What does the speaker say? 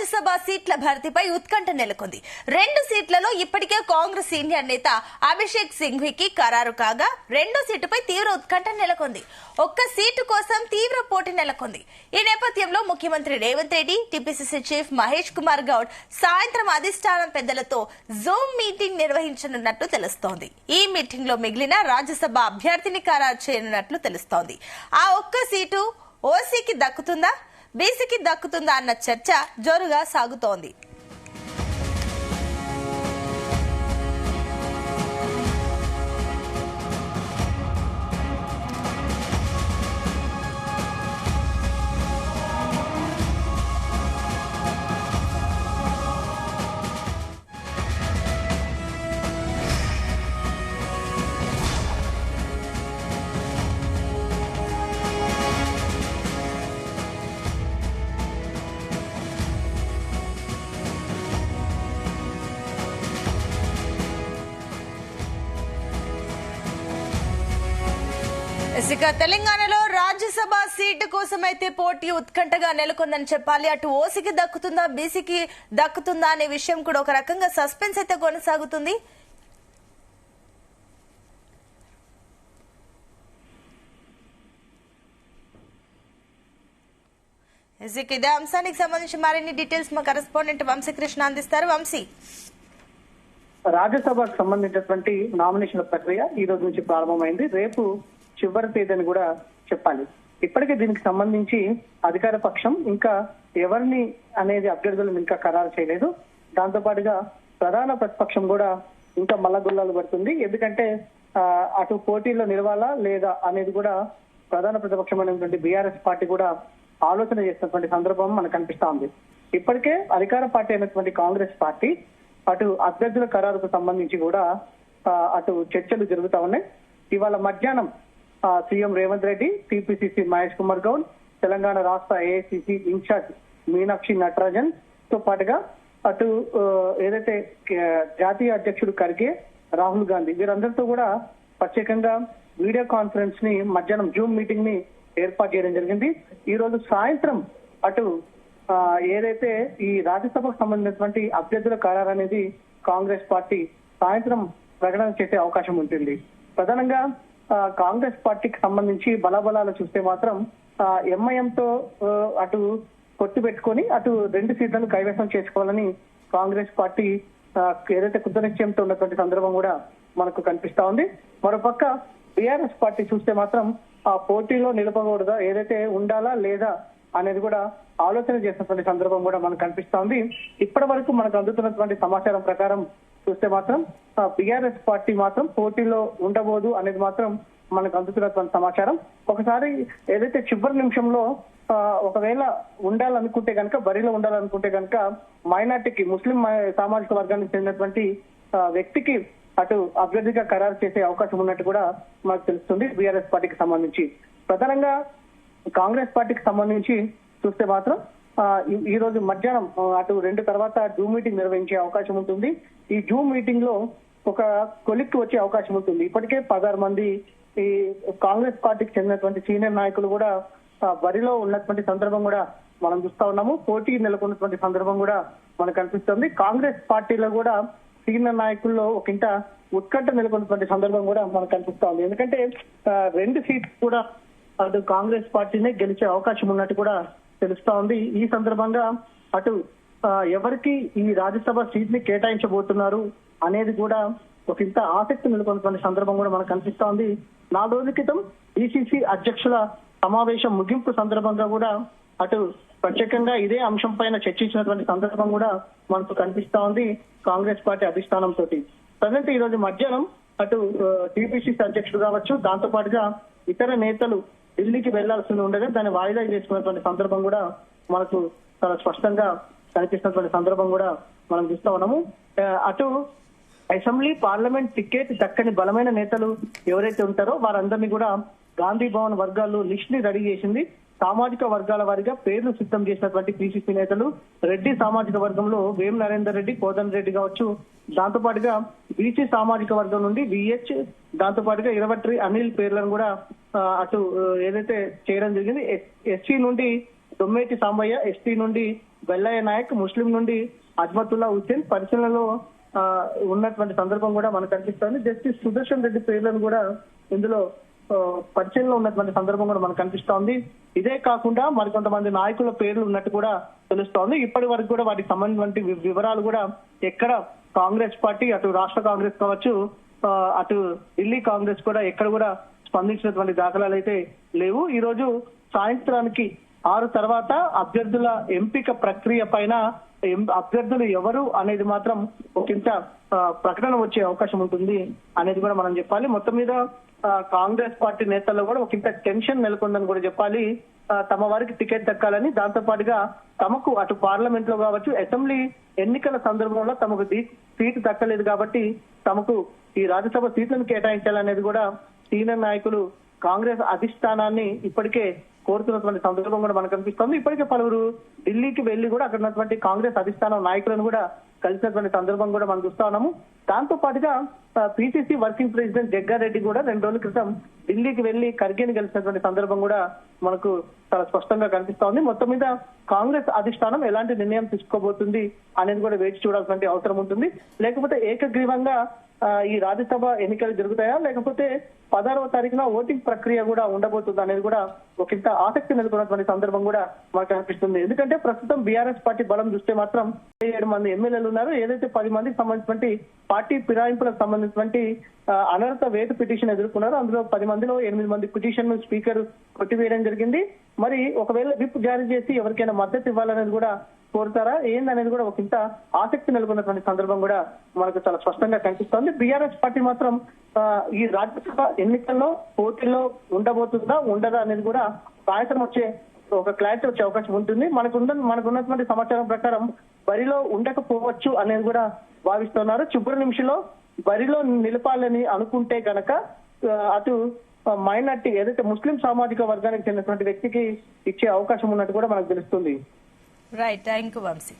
రాజ్యసభ సీట్ల భర్తీపై ఉత్కంఠ నెలకొంది. 2 సీట్లలో ఇప్పటికే కాంగ్రెస్ సీనియర్ నేత అభిషేక్ సింఘ్వీకి ఖరారు కాగా, 2 సీటుపై తీవ్ర ఉత్కంఠ నెలకొంది. ఒక్క సీటు కోసం తీవ్ర పోటీ నెలకొంది. ఈ నేపథ్యంలో ముఖ్యమంత్రి రేవంత్ రెడ్డి, టీపీసీసీ చీఫ్ మహేష్ కుమార్ గౌడ్ సాయంత్రం అధిష్టానం పెద్దలతో జూమ్ మీటింగ్ నిర్వహించనున్నట్లు తెలుస్తోంది. ఈ మీటింగ్ లో మిగిలిన రాజ్యసభ అభ్యర్థిని ఖరారు చేయనున్నట్లు తెలుస్తోంది. ఆ ఒక్క సీటు ఓసీకి దక్కుతుందా, బీసీకి దక్కుతుందా అన్న చర్చ జోరుగా సాగుతోంది. ఇక తెలంగాణలో రాజ్యసభ సీటు కోసం అయితే పోటీ ఉత్కంఠగా నెలకొందని చెప్పాలి. అటు ఓసీకి దక్కుతుందా, బీసీకి దక్కుతుందా అనే విషయం కూడా ఒక రకంగా సస్పెన్స్ అయితే కొనసాగుతుంది. ఇదే అంశానికి సంబంధించి మరిన్ని డీటెయిల్స్ మా కరెస్పాండెంట్ వంశీకృష్ణ అందిస్తారు. వంశీ, రాజ్యసభకు సంబంధించినటువంటి నామినేషన్ల ప్రక్రియ ఈ రోజు నుంచి ప్రారంభమైంది. రేపు చివరి తేదీని కూడా చెప్పాలి. ఇప్పటికే దీనికి సంబంధించి అధికార పక్షం ఇంకా ఎవరిని అనేది అభ్యర్థులను ఇంకా ఖరారు చేయలేదు. దాంతో పాటుగా ప్రధాన ప్రతిపక్షం కూడా ఇంకా మల్లగుల్లాలు పడుతుంది. ఎందుకంటే అటు పోటీలో నిలవాలా లేదా అనేది కూడా ప్రధాన ప్రతిపక్షం అనేటువంటి బీఆర్ఎస్ పార్టీ కూడా ఆలోచన చేస్తున్నటువంటి సందర్భం మనకు కనిపిస్తా ఉంది. ఇప్పటికే అధికార పార్టీ అయినటువంటి కాంగ్రెస్ పార్టీ అటు అభ్యర్థుల ఖరారుకు సంబంధించి కూడా అటు చర్చలు జరుగుతా ఉన్నాయి. ఇవాళ మధ్యాహ్నం సీఎం రేవంత్ రెడ్డి, టీపీసీసీ మహేష్ కుమార్ గౌడ్, తెలంగాణ రాష్ట్ర ఏఐసీసీ ఇన్ఛార్జ్ మీనాక్షి నటరాజన్ తో పాటుగా అటు ఏదైతే జాతీయ అధ్యక్షుడు ఖర్గే, రాహుల్ గాంధీ వీరందరితో కూడా ప్రత్యేకంగా వీడియో కాన్ఫరెన్స్ ని మధ్యాహ్నం జూమ్ మీటింగ్ ని ఏర్పాటు చేయడం జరిగింది. ఈ రోజు సాయంత్రం అటు ఏదైతే ఈ రాజ్యసభకు సంబంధించినటువంటి అభ్యర్థుల ఖరారు అనేది కాంగ్రెస్ పార్టీ సాయంత్రం ప్రకటన చేసే అవకాశం ఉంటుంది. ప్రధానంగా కాంగ్రెస్ పార్టీకి సంబంధించి బలాబలాలు చూస్తే మాత్రం ఎంఐఎం తో అటు కొట్టు పెట్టుకొని అటు 2 సీట్లను కైవసం చేసుకోవాలని కాంగ్రెస్ పార్టీ ఏదైతే కృతనిశ్చయంతో ఉన్నటువంటి సందర్భం కూడా మనకు కనిపిస్తా ఉంది. మరోపక్క బీఆర్ఎస్ పార్టీ చూస్తే మాత్రం ఆ పోటీలో నిలపకూడదా, ఏదైతే ఉండాలా లేదా అనేది కూడా ఆలోచన చేసినటువంటి సందర్భం కూడా మనకు కనిపిస్తా ఉంది. ఇప్పటి వరకు మనకు అందుతున్నటువంటి సమాచారం ప్రకారం చూస్తే మాత్రం బీఆర్ఎస్ పార్టీ మాత్రం పోటీలో ఉండబోదు అనేది మాత్రం మనకు అందుతున్నటువంటి సమాచారం. ఒకసారి ఏదైతే చివరి నిమిషంలో ఒకవేళ ఉండాలనుకుంటే కనుక, బరిలో ఉండాలనుకుంటే కనుక మైనార్టీకి, ముస్లిం సామాజిక వర్గానికి చెందినటువంటి వ్యక్తికి అటు అభ్యర్థిగా ఖరారు చేసే అవకాశం ఉన్నట్టు కూడా మనకు తెలుస్తుంది. బీఆర్ఎస్ పార్టీకి సంబంధించి ప్రధానంగా కాంగ్రెస్ పార్టీకి సంబంధించి చూస్తే మాత్రం ఈ రోజు మధ్యాహ్నం అటు 2 తర్వాత జూమ్ మీటింగ్ నిర్వహించే అవకాశం ఉంటుంది. ఈ జూమ్ మీటింగ్ లో ఒక కొలిక్కి వచ్చే అవకాశం ఉంటుంది. ఇప్పటికే 16 మంది ఈ కాంగ్రెస్ పార్టీకి చెందినటువంటి సీనియర్ నాయకులు కూడా బరిలో ఉన్నటువంటి సందర్భం కూడా మనం చూస్తా ఉన్నాము. పోటీ నెలకొన్నటువంటి సందర్భం కూడా మనకు కనిపిస్తుంది. కాంగ్రెస్ పార్టీలో కూడా సీనియర్ నాయకుల్లో ఒక ఇంట ఉత్కంఠ నెలకొన్నటువంటి సందర్భం కూడా మనకు కనిపిస్తా ఉంది. ఎందుకంటే 2 సీట్లు కూడా అటు కాంగ్రెస్ పార్టీనే గెలిచే అవకాశం ఉన్నట్టు కూడా తెలుస్తా ఉంది. ఈ సందర్భంగా అటు ఎవరికి ఈ రాజ్యసభ సీట్ ని కేటాయించబోతున్నారు అనేది కూడా ఒక ఇంత ఆసక్తి నెలకొన్నటువంటి సందర్భం కూడా మనకు కనిపిస్తా ఉంది. 4 రోజుల క్రితం బీసీసీ అధ్యక్షుల సమావేశం ముగింపు సందర్భంగా కూడా అటు ప్రత్యేకంగా ఇదే అంశం పైన చర్చించినటువంటి సందర్భం కూడా మనకు కనిపిస్తా ఉంది కాంగ్రెస్ పార్టీ అధిష్టానం తోటి. ప్రజెంట్ ఈ రోజు మధ్యాహ్నం అటు టీపీసీసీ అధ్యక్షుడు కావచ్చు, దాంతో పాటుగా ఇతర నేతలు ఢిల్లీకి వెళ్లాల్సి ఉండగా దాన్ని వాయిదా చేసుకున్నటువంటి సందర్భం కూడా మనకు చాలా స్పష్టంగా కనిపిస్తున్నటువంటి సందర్భం కూడా మనం చూస్తా ఉన్నాము. అటు అసెంబ్లీ, పార్లమెంట్ టికెట్ దక్కని బలమైన నేతలు ఎవరైతే ఉంటారో వారందరినీ కూడా గాంధీ భవన్ వర్గాలు లిస్ట్ ని రెడీ చేసింది. సామాజిక వర్గాల వారిగా పేర్లు సిద్ధం చేసినటువంటి పీసీసీ నేతలు రెడ్డి సామాజిక వర్గంలో వేం నరేందర్ రెడ్డి, కోదండ రెడ్డి కావచ్చు, దాంతో పాటుగా బీసీ సామాజిక వర్గం నుండి విహెచ్, దాంతో పాటుగా ఇరవట్రి అనిల్ పేర్లను కూడా అటు ఏదైతే చేయడం జరిగింది. ఎస్సీ నుండి దొమ్మేటి సాంబయ్య, ఎస్టీ నుండి వెల్లయ్య నాయక్, ముస్లిం నుండి అజ్మతుల్లా హుస్సేన్ పరిశీలనలో ఉన్నటువంటి సందర్భం కూడా మనకు కనిపిస్తోంది. జస్టిస్ సుదర్శన్ రెడ్డి పేర్లను కూడా ఇందులో పరిచయంలో ఉన్నటువంటి సందర్భం కూడా మనకు కనిపిస్తోంది. ఇదే కాకుండా మరికొంతమంది నాయకుల పేర్లు ఉన్నట్టు కూడా తెలుస్తోంది. ఇప్పటి వరకు కూడా వాటికి సంబంధించిన వివరాలు కూడా ఎక్కడ కాంగ్రెస్ పార్టీ, అటు రాష్ట్ర కాంగ్రెస్ కావచ్చు, అటు ఢిల్లీ కాంగ్రెస్ కూడా ఎక్కడ కూడా స్పందించినటువంటి దాఖలాలు అయితే లేవు. ఈ రోజు సాయంత్రానికి 6 తర్వాత అభ్యర్థుల ఎంపిక ప్రక్రియ పైన అభ్యర్థులు ఎవరు అనేది మాత్రం ఒకంత ప్రకటన వచ్చే అవకాశం ఉంటుంది అనేది కూడా మనం చెప్పాలి. మొత్తం మీద కాంగ్రెస్ పార్టీ నేతల్లో కూడా ఒకంత టెన్షన్ నెలకొందని కూడా చెప్పాలి. తమ వారికి టికెట్ దక్కాలని, దాంతో పాటుగా తమకు అటు పార్లమెంట్ లో కావచ్చు, అసెంబ్లీ ఎన్నికల సందర్భంలో తమకు సీటు దక్కలేదు కాబట్టి తమకు ఈ రాజ్యసభ సీట్లను కేటాయించాలనేది కూడా సీనియర్ నాయకులు కాంగ్రెస్ అధిష్టానాన్ని ఇప్పటికే కోరుతున్నటువంటి సందర్భం కూడా మనకు కనిపిస్తోంది. ఇప్పటికే పలువురు ఢిల్లీకి వెళ్లి కూడా అక్కడ ఉన్నటువంటి కాంగ్రెస్ అధిష్టానం నాయకులను కూడా కలిసినటువంటి సందర్భం కూడా మనం చూస్తా ఉన్నాము. దాంతో పాటుగా పిసిసి వర్కింగ్ ప్రెసిడెంట్ జగ్గారెడ్డి కూడా 2 రోజుల క్రితం ఢిల్లీకి వెళ్లి ఖర్గేని కలిసినటువంటి సందర్భం కూడా మనకు చాలా స్పష్టంగా కనిపిస్తోంది. మొత్తం మీద కాంగ్రెస్ అధిష్టానం ఎలాంటి నిర్ణయం తీసుకోబోతుంది అనేది కూడా వేచి చూడాల్సిన అవసరం ఉంటుంది. లేకపోతే ఏకగ్రీవంగా ఈ రాజ్యసభ ఎన్నికలు జరుగుతాయా, లేకపోతే 16వ తారీఖున ఓటింగ్ ప్రక్రియ కూడా ఉండబోతుంది అనేది కూడా ఒకంత ఆసక్తి నెలకొన్నటువంటి సందర్భం కూడా మనకు కనిపిస్తుంది. ఎందుకంటే ప్రస్తుతం బీఆర్ఎస్ పార్టీ బలం చూస్తే మాత్రం 7 మంది ఎమ్మెల్యేలు ఉన్నారు. ఏదైతే 10 మందికి సంబంధించినటువంటి పార్టీ ఫిరాయింపులకు సంబంధించినటువంటి అనర్హత వేటు పిటిషన్ ఎదుర్కొన్నారు. అందులో 10 మందిలో 8 మంది పిటిషన్ స్పీకర్ కొట్టివేయడం జరిగింది. మరి ఒకవేళ విప్ జారీ చేసి ఎవరికైనా మద్దతు ఇవ్వాలనేది కూడా కోరుతారా ఏందనేది కూడా ఒకంత ఆసక్తి నెలకొన్నటువంటి సందర్భం కూడా మనకు చాలా స్పష్టంగా కనిపిస్తోంది. బీఆర్ఎస్ పార్టీ మాత్రం ఈ రాజ్యసభ ఎన్నికల్లో పోటీలో ఉండబోతుందా ఉండదా అనేది కూడా సాయంత్రం వచ్చే ఒక క్లారిటీ వచ్చే అవకాశం ఉంటుంది. మనకున్నటువంటి సమాచారం ప్రకారం బరిలో ఉండకపోవచ్చు అనేది కూడా భావిస్తున్నారు. చివరి నిమిషంలో బరిలో నిలపాలని అనుకుంటే గనక అటు మైనార్టీ ఏదైతే ముస్లిం సామాజిక వర్గానికి చెందినటువంటి వ్యక్తికి ఇచ్చే అవకాశం ఉన్నట్టు కూడా మనకు తెలుస్తుంది. Right, thank you Vamsi.